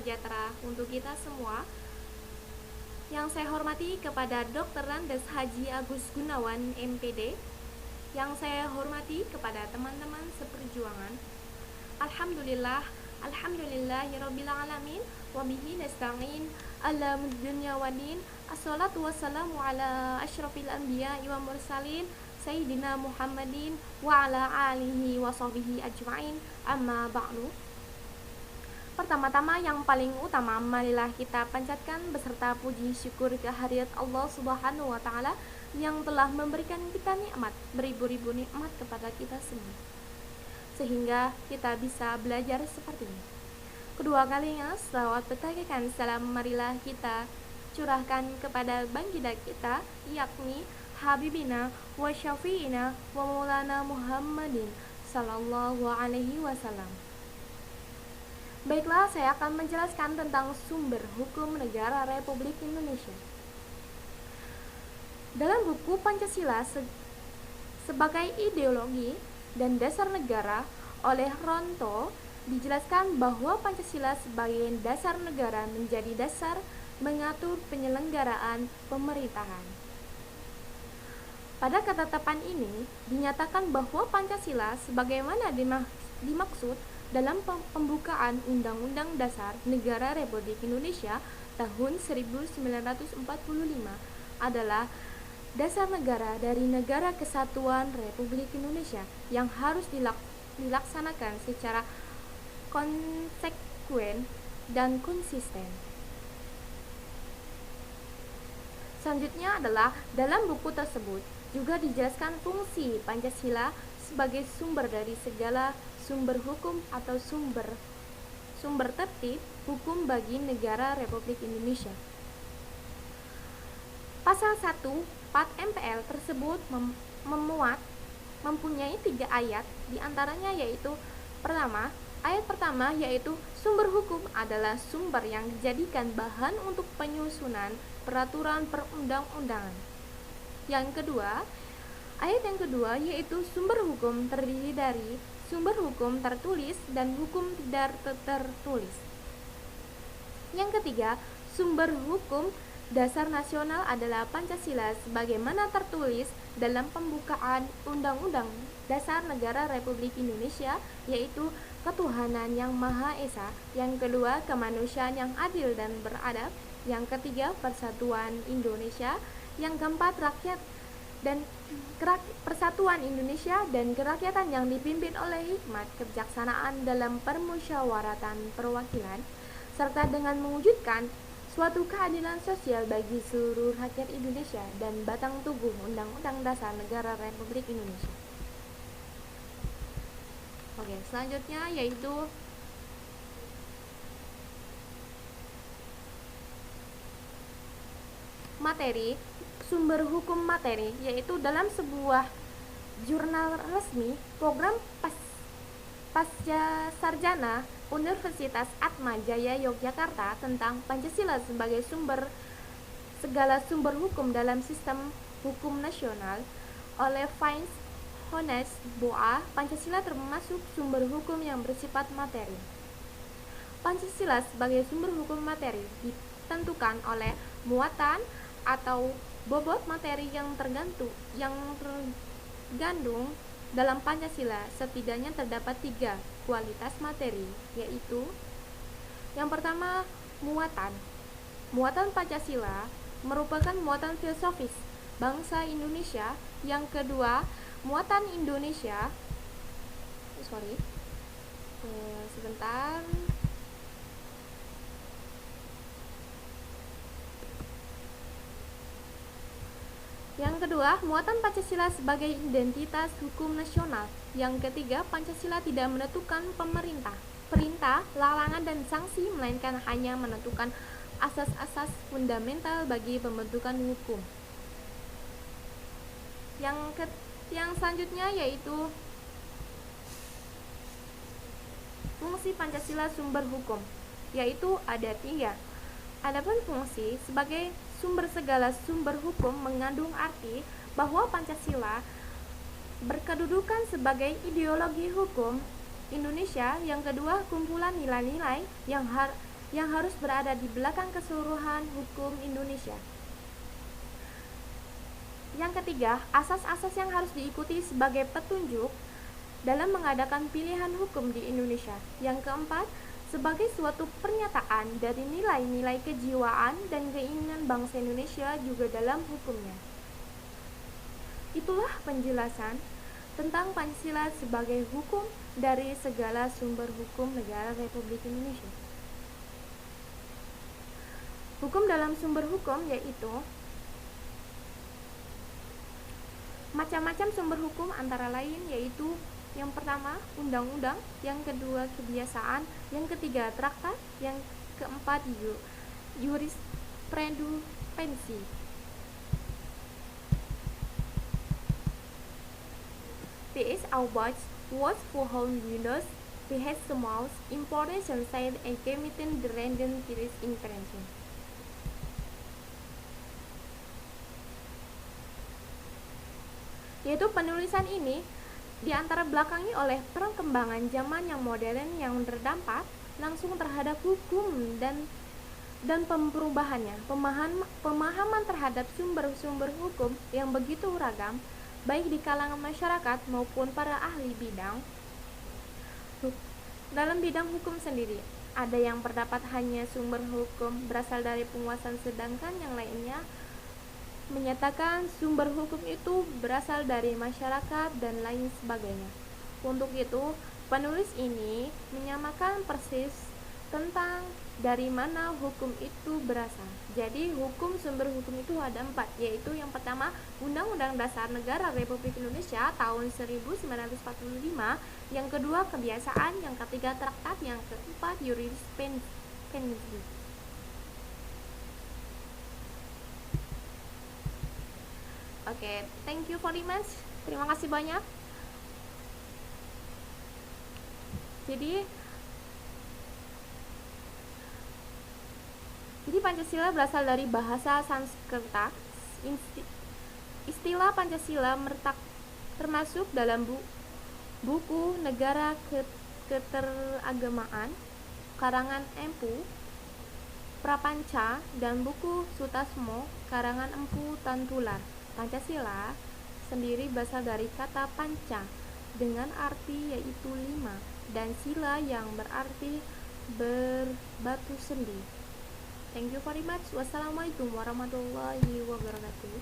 sejahtera untuk kita semua. Yang saya hormati kepada Dr. Randes Haji Agus Gunawan, MPD. Yang saya hormati kepada teman-teman seperjuangan. Alhamdulillahirabbil alamin wa bihi nasta'in ala dunya waddin. Assalatu wassalamu ala asyrafil anbiya'i wa mursalin Sayyidina Muhammadin wa ala alihi wa sahbihi ajma'in. Amma ba'du. Pertama-tama yang paling utama, marilah kita panjatkan beserta puji syukur kehadirat Allah Subhanahu wa taala yang telah memberikan kita nikmat, beribu-ribu nikmat kepada kita semua, sehingga kita bisa belajar seperti ini. Kedua kalinya, selawat bertagikan salam marilah kita curahkan kepada baginda kita, yakni Habibina wa Syafi'ina wa Maulana Muhammadin sallallahu alaihi wasallam. Baiklah, saya akan menjelaskan tentang sumber hukum negara Republik Indonesia. Dalam buku Pancasila sebagai ideologi dan dasar negara oleh Ronto, dijelaskan bahwa Pancasila sebagai dasar negara menjadi dasar mengatur penyelenggaraan pemerintahan. Pada ketetapan ini dinyatakan bahwa Pancasila sebagaimana dimaksud dalam pembukaan Undang-Undang Dasar Negara Republik Indonesia tahun 1945 adalah dasar negara dari Negara Kesatuan Republik Indonesia yang harus dilaksanakan secara konsekuen dan konsisten. Selanjutnya adalah dalam buku tersebut juga dijelaskan fungsi Pancasila sebagai sumber dari segala sumber hukum atau sumber tertib hukum bagi negara Republik Indonesia. Pasal 1 Part MPL tersebut mempunyai 3 ayat, diantaranya yaitu ayat pertama yaitu sumber hukum adalah sumber yang dijadikan bahan untuk penyusunan peraturan perundang-undangan. Ayat yang kedua yaitu sumber hukum terdiri dari sumber hukum tertulis dan hukum tidak tertulis. Yang ketiga, sumber hukum dasar nasional adalah Pancasila sebagaimana tertulis dalam pembukaan Undang-Undang Dasar Negara Republik Indonesia, yaitu ketuhanan yang Maha Esa. Yang kedua, kemanusiaan yang adil dan beradab. Yang ketiga, persatuan Indonesia. Yang keempat, persatuan Indonesia dan kerakyatan yang dipimpin oleh hikmat kebijaksanaan dalam permusyawaratan perwakilan, serta dengan mewujudkan suatu keadilan sosial bagi seluruh rakyat Indonesia dan batang tubuh Undang-Undang Dasar Negara Republik Indonesia. Oke, selanjutnya yaitu materi. Sumber hukum materi yaitu dalam sebuah jurnal resmi program pasca sarjana Universitas Atma Jaya Yogyakarta tentang Pancasila sebagai segala sumber hukum dalam sistem hukum nasional oleh Vance Hones Boa. Pancasila termasuk sumber hukum yang bersifat materi. Pancasila sebagai sumber hukum materi ditentukan oleh muatan atau bobot materi yang tergandung dalam Pancasila. Setidaknya terdapat 3 kualitas materi, yaitu yang pertama, muatan Pancasila merupakan muatan filosofis bangsa Indonesia. Yang kedua, muatan Indonesia Yang kedua, muatan Pancasila sebagai identitas hukum nasional. Yang ketiga, Pancasila tidak menentukan perintah, larangan, dan sanksi, melainkan hanya menentukan asas-asas fundamental bagi pembentukan hukum. Yang selanjutnya yaitu fungsi Pancasila sumber hukum, yaitu ada 3. Adapun fungsi sebagai sumber segala sumber hukum mengandung arti bahwa Pancasila berkedudukan sebagai ideologi hukum Indonesia. Yang kedua, kumpulan nilai-nilai yang harus berada di belakang keseluruhan hukum Indonesia. Yang ketiga, asas-asas yang harus diikuti sebagai petunjuk dalam mengadakan pilihan hukum di Indonesia. Yang keempat, sebagai suatu pernyataan dari nilai-nilai kejiwaan dan keinginan bangsa Indonesia juga dalam hukumnya. Itulah penjelasan tentang Pancasila sebagai hukum dari segala sumber hukum negara Republik Indonesia. Hukum dalam sumber hukum yaitu macam-macam sumber hukum, antara lain yaitu yang pertama undang-undang, yang kedua kebiasaan, yang ketiga traktat, yang keempat jurisprudensi. This outbox was for home Windows. It has the most important side and committing the random series intervention. Yaitu penulisan ini diantara belakangi oleh perkembangan zaman yang modern yang berdampak langsung terhadap hukum dan perubahannya. Pemahaman terhadap sumber-sumber hukum yang begitu ragam, baik di kalangan masyarakat maupun para ahli bidang. Dalam bidang hukum sendiri, ada yang berpendapat hanya sumber hukum berasal dari penguasaan, sedangkan yang lainnya menyatakan sumber hukum itu berasal dari masyarakat dan lain sebagainya. Untuk itu, penulis ini menyamakan persis tentang dari mana hukum itu berasal. Jadi, sumber hukum itu ada 4, yaitu yang pertama Undang-Undang Dasar Negara Republik Indonesia tahun 1945, yang kedua kebiasaan, yang ketiga traktat, yang keempat jurisprudensi. Oke, thank you very much. Terima kasih banyak. Jadi Pancasila berasal dari bahasa Sanskerta. Istilah Pancasila termasuk dalam buku Negara Keteragamaan karangan Empu Prapanca dan buku Sutasmo karangan Empu Tantular. Pancasila sendiri berasal dari kata panca dengan arti yaitu 5 dan sila yang berarti berbatu sendi. Thank you very much. Wassalamualaikum warahmatullahi wabarakatuh.